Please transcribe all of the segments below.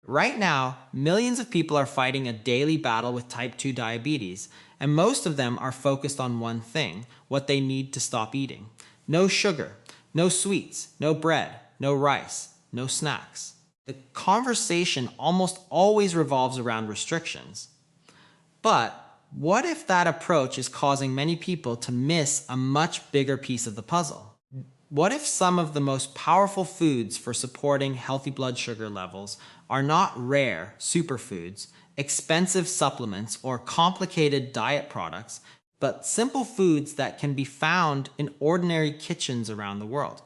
Right now, millions of people are fighting a daily battle with type 2 diabetes, and most of them are focused on one thing: what they need to stop eating. No sugar, no sweets, no bread, no rice, no snacks. The conversation almost always revolves around restrictions. But what if that approach is causing many people to miss a much bigger piece of the puzzle? What if some of the most powerful foods for supporting healthy blood sugar levels are not rare superfoods, expensive supplements, or complicated diet products, but simple foods that can be found in ordinary kitchens around the world?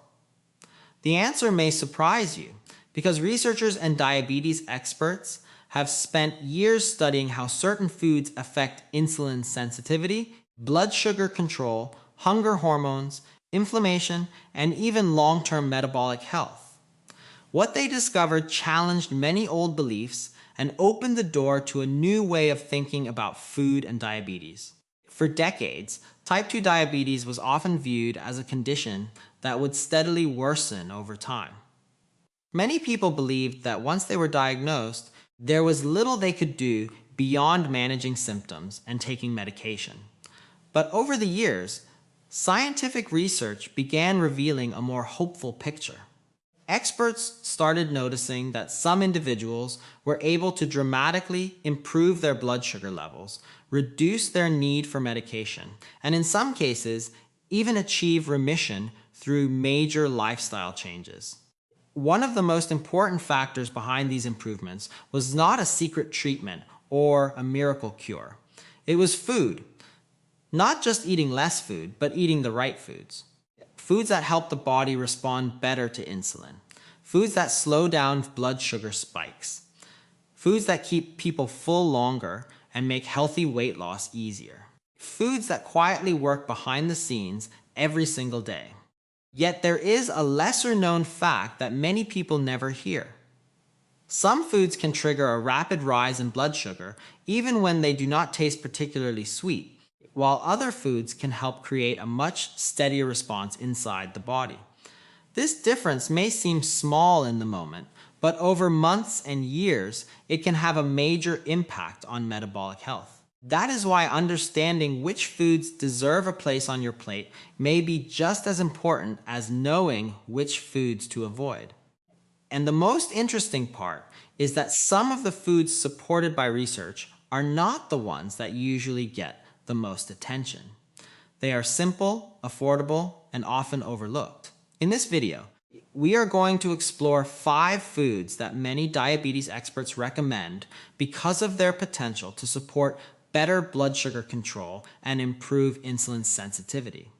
The answer may surprise you, because researchers and diabetes experts have spent years studying how certain foods affect insulin sensitivity, blood sugar control, hunger hormones, inflammation, and even long-term metabolic health. What they discovered challenged many old beliefs and opened the door to a new way of thinking about food and diabetes. For decades, type 2 diabetes was often viewed as a condition that would steadily worsen over time. Many people believed that once they were diagnosed, there was little they could do beyond managing symptoms and taking medication. But over the years, scientific research began revealing a more hopeful picture. Experts started noticing that some individuals were able to dramatically improve their blood sugar levels, reduce their need for medication, and in some cases, even achieve remission through major lifestyle changes. One of the most important factors behind these improvements was not a secret treatment or a miracle cure. It was food. Not just eating less food, but eating the right foods. Foods that help the body respond better to insulin. Foods that slow down blood sugar spikes. Foods that keep people full longer and make healthy weight loss easier. Foods that quietly work behind the scenes every single day. Yet there is a lesser known fact that many people never hear. Some foods can trigger a rapid rise in blood sugar even when they do not taste particularly sweet, while other foods can help create a much steadier response inside the body. This difference may seem small in the moment, but over months and years, it can have a major impact on metabolic health. That is why understanding which foods deserve a place on your plate may be just as important as knowing which foods to avoid. And the most interesting part is that some of the foods supported by research are not the ones that usually get the most attention. They are simple, affordable, and often overlooked. In this video, we are going to explore 5 foods that many diabetes experts recommend because of their potential to support better blood sugar control and improve insulin sensitivity.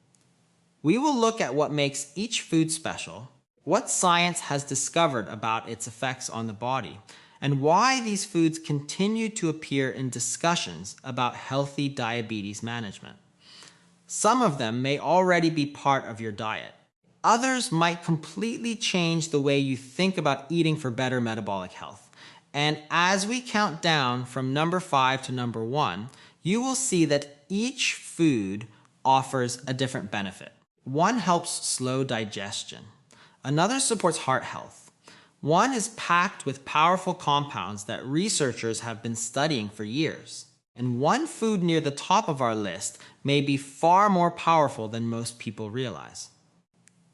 We will look at what makes each food special, what science has discovered about its effects on the body, and why these foods continue to appear in discussions about healthy diabetes management. Some of them may already be part of your diet. Others might completely change the way you think about eating for better metabolic health. And as we count down from number 5 to number 1, you will see that each food offers a different benefit. One helps slow digestion. Another supports heart health. One is packed with powerful compounds that researchers have been studying for years. And one food near the top of our list may be far more powerful than most people realize.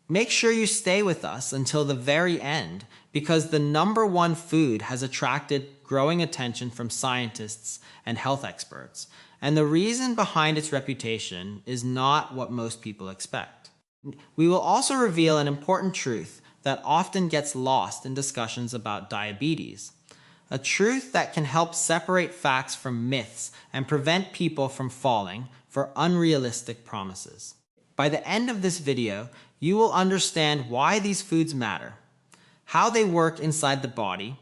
Make sure you stay with us until the very end, because the number 1 food has attracted growing attention from scientists and health experts. And the reason behind its reputation is not what most people expect. We will also reveal an important truth that often gets lost in discussions about diabetes. A truth that can help separate facts from myths and prevent people from falling for unrealistic promises. By the end of this video, you will understand why these foods matter, how they work inside the body,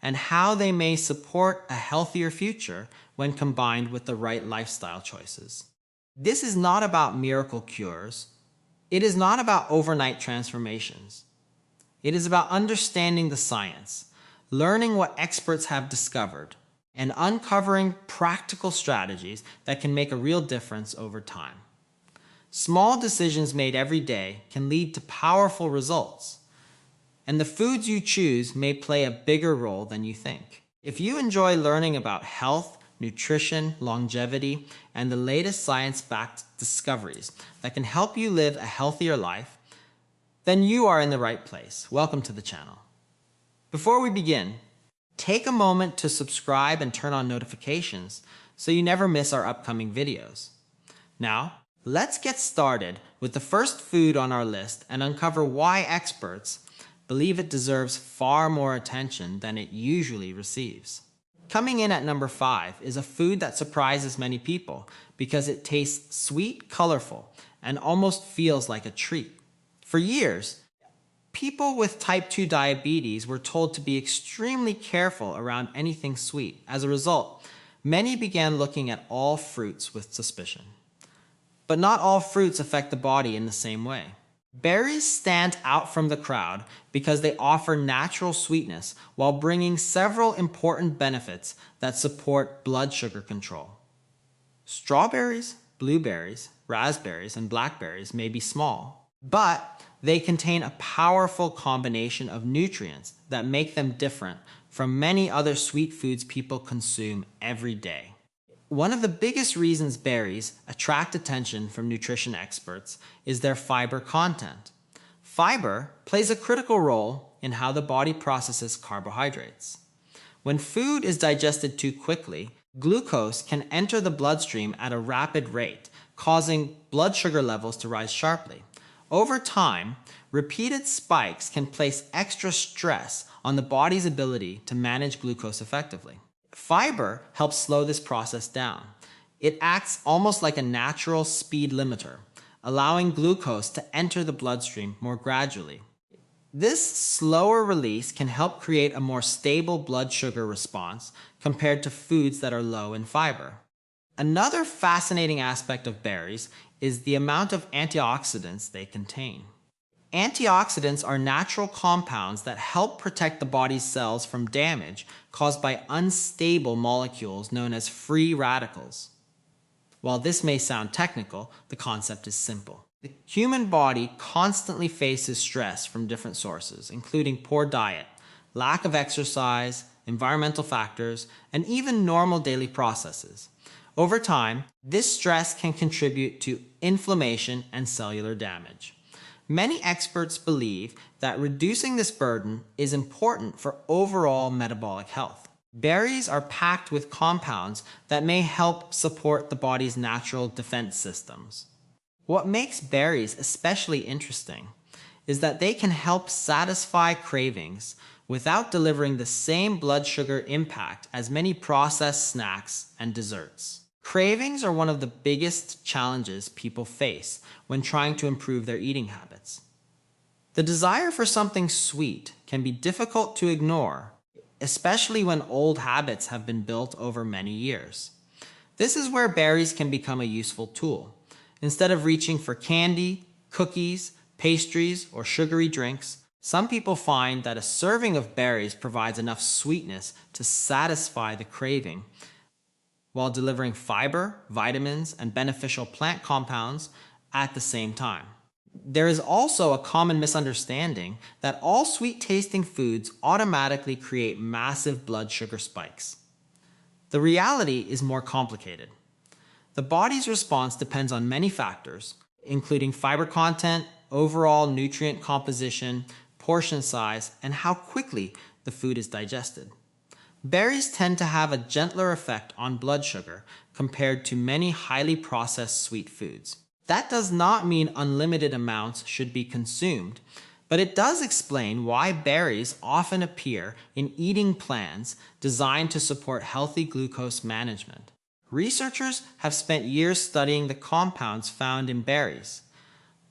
and how they may support a healthier future when combined with the right lifestyle choices. This is not about miracle cures. It is not about overnight transformations. It is about understanding the science, learning what experts have discovered, and uncovering practical strategies that can make a real difference over time. Small decisions made every day can lead to powerful results. and the foods you choose may play a bigger role than you think. If you enjoy learning about health, nutrition, longevity, and the latest science-backed discoveries that can help you live a healthier life, then you are in the right place. Welcome to the channel. Before we begin, take a moment to subscribe and turn on notifications so you never miss our upcoming videos. Now, let's get started with the first food on our list and uncover why experts believe it deserves far more attention than it usually receives. Coming in at number 5 is a food that surprises many people because it tastes sweet, colorful, and almost feels like a treat. For years, people with type 2 diabetes were told to be extremely careful around anything sweet. As a result, many began looking at all fruits with suspicion. But not all fruits affect the body in the same way. Berries stand out from the crowd because they offer natural sweetness while bringing several important benefits that support blood sugar control. Strawberries, blueberries, raspberries, and blackberries may be small, but they contain a powerful combination of nutrients that make them different from many other sweet foods people consume every day. One of the biggest reasons berries attract attention from nutrition experts is their fiber content. Fiber plays a critical role in how the body processes carbohydrates. When food is digested too quickly, glucose can enter the bloodstream at a rapid rate, causing blood sugar levels to rise sharply. Over time, repeated spikes can place extra stress on the body's ability to manage glucose effectively. Fiber helps slow this process down. It acts almost like a natural speed limiter, allowing glucose to enter the bloodstream more gradually. This slower release can help create a more stable blood sugar response compared to foods that are low in fiber. Another fascinating aspect of berries is the amount of antioxidants they contain. Antioxidants are natural compounds that help protect the body's cells from damage caused by unstable molecules known as free radicals. While this may sound technical, the concept is simple. The human body constantly faces stress from different sources, including poor diet, lack of exercise, environmental factors, and even normal daily processes. Over time, this stress can contribute to inflammation and cellular damage. Many experts believe that reducing this burden is important for overall metabolic health. Berries are packed with compounds that may help support the body's natural defense systems. What makes berries especially interesting is that they can help satisfy cravings without delivering the same blood sugar impact as many processed snacks and desserts. Cravings are one of the biggest challenges people face when trying to improve their eating habits. The desire for something sweet can be difficult to ignore, especially when old habits have been built over many years. This is where berries can become a useful tool. Instead of reaching for candy, cookies, pastries, or sugary drinks, some people find that a serving of berries provides enough sweetness to satisfy the craving, while delivering fiber, vitamins, and beneficial plant compounds at the same time. There is also a common misunderstanding that all sweet-tasting foods automatically create massive blood sugar spikes. The reality is more complicated. The body's response depends on many factors, including fiber content, overall nutrient composition, portion size, and how quickly the food is digested. Berries tend to have a gentler effect on blood sugar compared to many highly processed sweet foods. That does not mean unlimited amounts should be consumed, but it does explain why berries often appear in eating plans designed to support healthy glucose management. Researchers have spent years studying the compounds found in berries.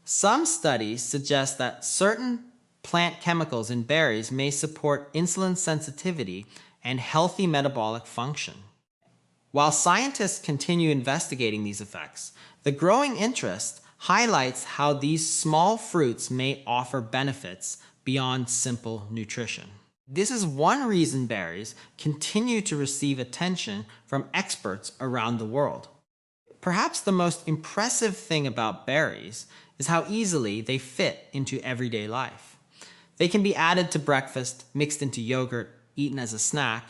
Some studies suggest that certain plant chemicals in berries may support insulin sensitivity and healthy metabolic function. While scientists continue investigating these effects, the growing interest highlights how these small fruits may offer benefits beyond simple nutrition. This is one reason berries continue to receive attention from experts around the world. Perhaps the most impressive thing about berries is how easily they fit into everyday life. They can be added to breakfast, mixed into yogurt, eaten as a snack,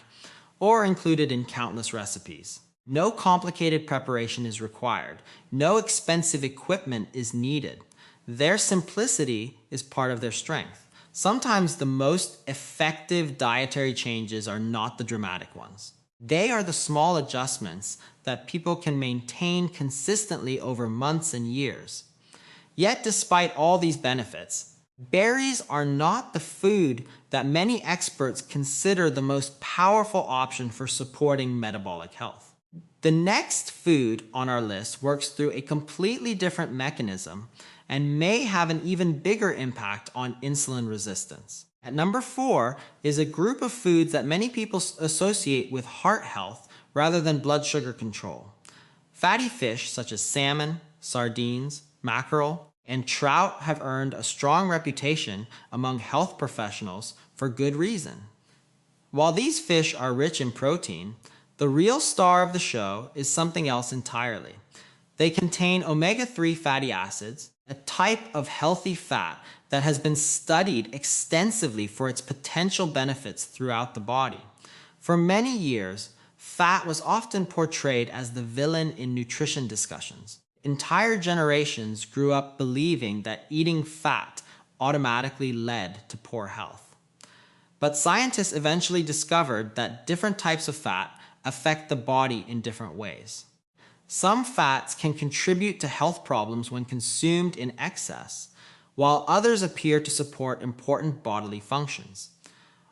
or included in countless recipes. No complicated preparation is required. No expensive equipment is needed. Their simplicity is part of their strength. Sometimes the most effective dietary changes are not the dramatic ones. They are the small adjustments that people can maintain consistently over months and years. Yet, despite all these benefits, berries are not the food that many experts consider the most powerful option for supporting metabolic health. The next food on our list works through a completely different mechanism and may have an even bigger impact on insulin resistance. At number 4 is a group of foods that many people associate with heart health rather than blood sugar control. Fatty fish such as salmon, sardines, mackerel, and trout have earned a strong reputation among health professionals for good reason. While these fish are rich in protein, the real star of the show is something else entirely. They contain omega-3 fatty acids, a type of healthy fat that has been studied extensively for its potential benefits throughout the body. For many years, fat was often portrayed as the villain in nutrition discussions. Entire generations grew up believing that eating fat automatically led to poor health. But scientists eventually discovered that different types of fat affect the body in different ways. Some fats can contribute to health problems when consumed in excess, while others appear to support important bodily functions.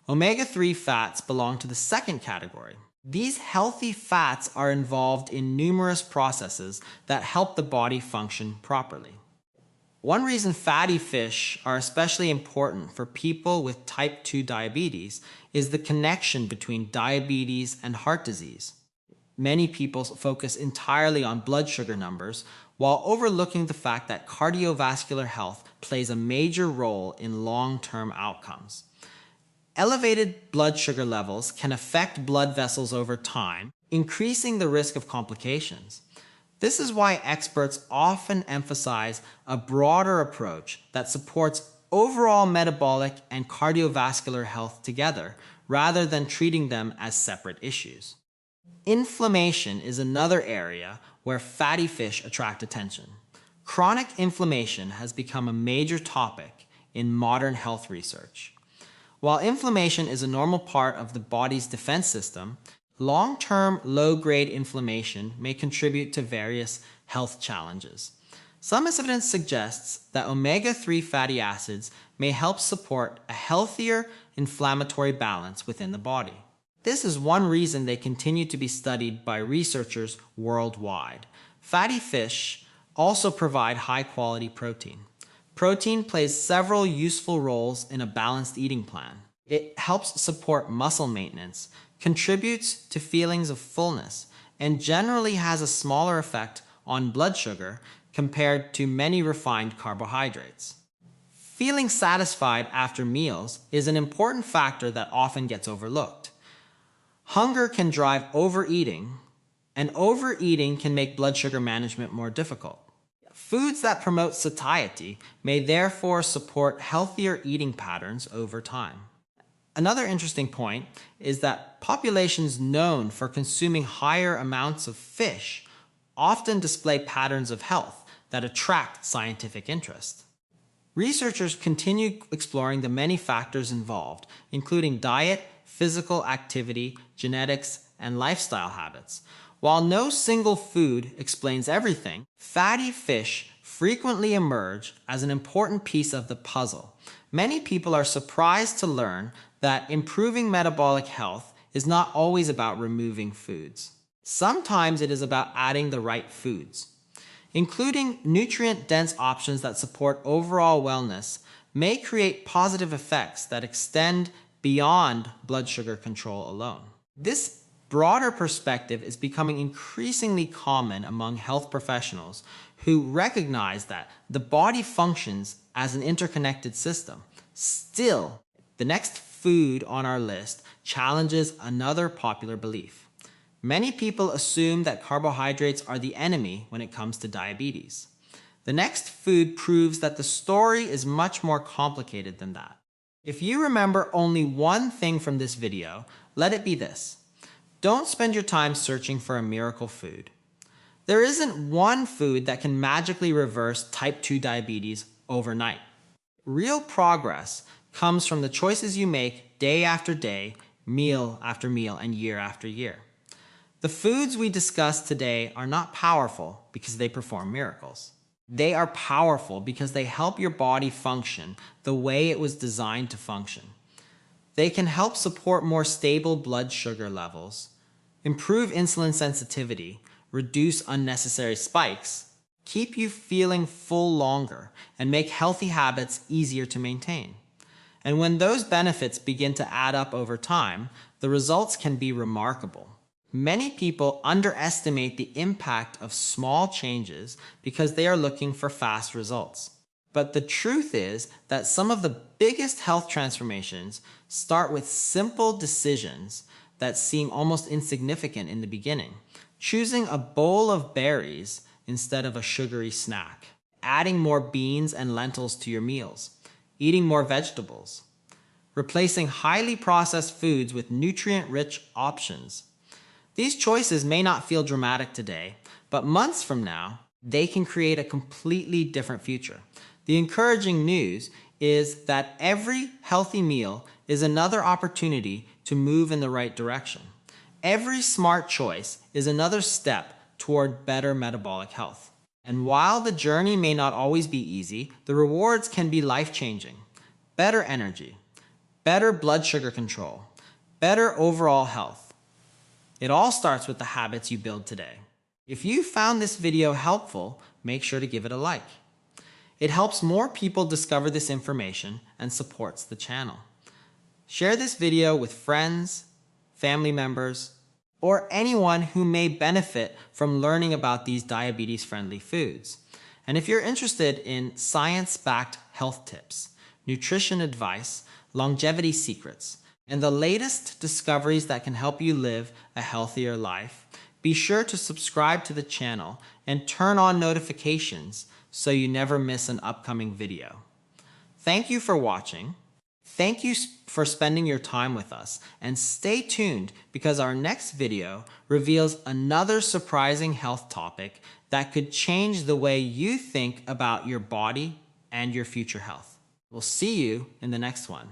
Omega-3 fats belong to the second category. These healthy fats are involved in numerous processes that help the body function properly. One reason fatty fish are especially important for people with type 2 diabetes is the connection between diabetes and heart disease. Many people focus entirely on blood sugar numbers while overlooking the fact that cardiovascular health plays a major role in long-term outcomes. Elevated blood sugar levels can affect blood vessels over time, increasing the risk of complications. This is why experts often emphasize a broader approach that supports overall metabolic and cardiovascular health together, rather than treating them as separate issues. Inflammation is another area where fatty fish attract attention. Chronic inflammation has become a major topic in modern health research. While inflammation is a normal part of the body's defense system, long-term low-grade inflammation may contribute to various health challenges. Some evidence suggests that omega-3 fatty acids may help support a healthier inflammatory balance within the body. This is one reason they continue to be studied by researchers worldwide. Fatty fish also provide high-quality protein. Protein plays several useful roles in a balanced eating plan. It helps support muscle maintenance, contributes to feelings of fullness, and generally has a smaller effect on blood sugar compared to many refined carbohydrates. Feeling satisfied after meals is an important factor that often gets overlooked. Hunger can drive overeating, and overeating can make blood sugar management more difficult. Foods that promote satiety may therefore support healthier eating patterns over time. Another interesting point is that populations known for consuming higher amounts of fish often display patterns of health that attract scientific interest. Researchers continue exploring the many factors involved, including diet, physical activity, genetics, and lifestyle habits. While no single food explains everything, fatty fish frequently emerge as an important piece of the puzzle. Many people are surprised to learn that improving metabolic health is not always about removing foods. Sometimes it is about adding the right foods. Including nutrient-dense options that support overall wellness may create positive effects that extend beyond blood sugar control alone. This broader perspective is becoming increasingly common among health professionals who recognize that the body functions as an interconnected system. Still, the next food on our list challenges another popular belief. Many people assume that carbohydrates are the enemy when it comes to diabetes. The next food proves that the story is much more complicated than that. If you remember only one thing from this video, let it be this. Don't spend your time searching for a miracle food. There isn't one food that can magically reverse type 2 diabetes overnight. Real progress comes from the choices you make day after day, meal after meal, and year after year. The foods we discussed today are not powerful because they perform miracles. They are powerful because they help your body function the way it was designed to function. They can help support more stable blood sugar levels, improve insulin sensitivity, reduce unnecessary spikes, keep you feeling full longer, and make healthy habits easier to maintain. And when those benefits begin to add up over time, the results can be remarkable. Many people underestimate the impact of small changes because they are looking for fast results. But the truth is that some of the biggest health transformations start with simple decisions that seem almost insignificant in the beginning. Choosing a bowl of berries instead of a sugary snack, adding more beans and lentils to your meals, eating more vegetables, replacing highly processed foods with nutrient-rich options. These choices may not feel dramatic today, but months from now, they can create a completely different future. The encouraging news is that every healthy meal is another opportunity to move in the right direction. Every smart choice is another step toward better metabolic health. And while the journey may not always be easy, the rewards can be life-changing. Better energy, better blood sugar control, better overall health. It all starts with the habits you build today. If you found this video helpful, make sure to give it a like. It helps more people discover this information and supports the channel. Share this video with friends, family members, or anyone who may benefit from learning about these diabetes-friendly foods. And if you're interested in science-backed health tips, nutrition advice, longevity secrets, and the latest discoveries that can help you live a healthier life, be sure to subscribe to the channel and turn on notifications so you never miss an upcoming video. Thank you for watching. Thank you for spending your time with us, and stay tuned because our next video reveals another surprising health topic that could change the way you think about your body and your future health. We'll see you in the next one.